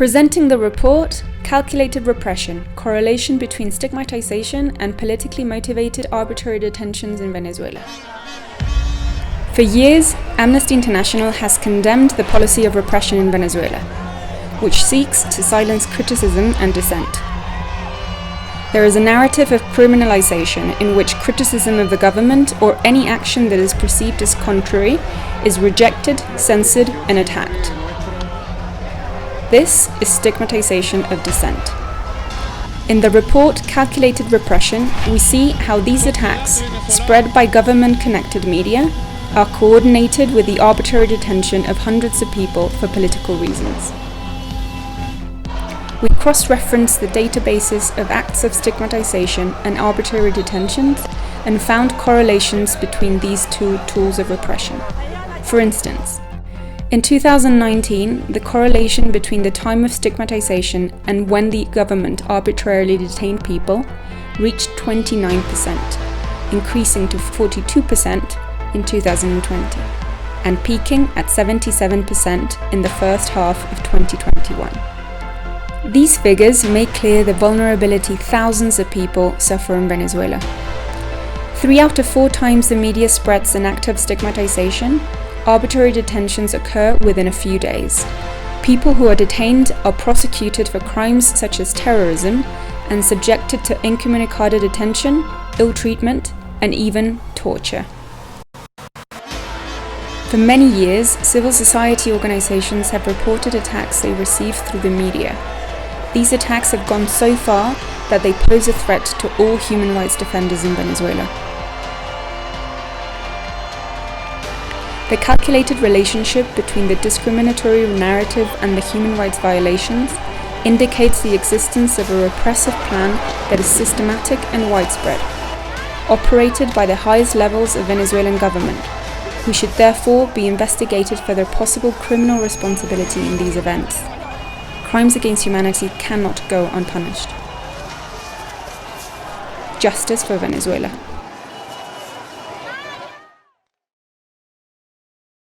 Presenting the report, Calculated Repression, Correlation between Stigmatization and Politically Motivated Arbitrary Detentions in Venezuela. For years, Amnesty International has condemned the policy of repression in Venezuela, which seeks to silence criticism and dissent. There is a narrative of criminalization in which criticism of the government or any action that is perceived as contrary is rejected, censored, and attacked. This is stigmatization of dissent. In the report Calculated Repression, we see how these attacks, spread by government-connected media, are coordinated with the arbitrary detention of hundreds of people for political reasons. We cross-referenced the databases of acts of stigmatization and arbitrary detentions and found correlations between these two tools of repression. For instance, in 2019, the correlation between the time of stigmatization and when the government arbitrarily detained people reached 29%, increasing to 42% in 2020, and peaking at 77% in the first half of 2021. These figures make clear the vulnerability thousands of people suffer in Venezuela. 3 out of 4 times the media spreads an act of stigmatization, arbitrary detentions occur within a few days. People who are detained are prosecuted for crimes such as terrorism and subjected to incommunicado detention, ill treatment, and even torture. For many years, civil society organizations have reported attacks they received through the media. These attacks have gone so far that they pose a threat to all human rights defenders in Venezuela. The calculated relationship between the discriminatory narrative and the human rights violations indicates the existence of a repressive plan that is systematic and widespread, operated by the highest levels of Venezuelan government, who should therefore be investigated for their possible criminal responsibility in these events. Crimes against humanity cannot go unpunished. Justice for Venezuela.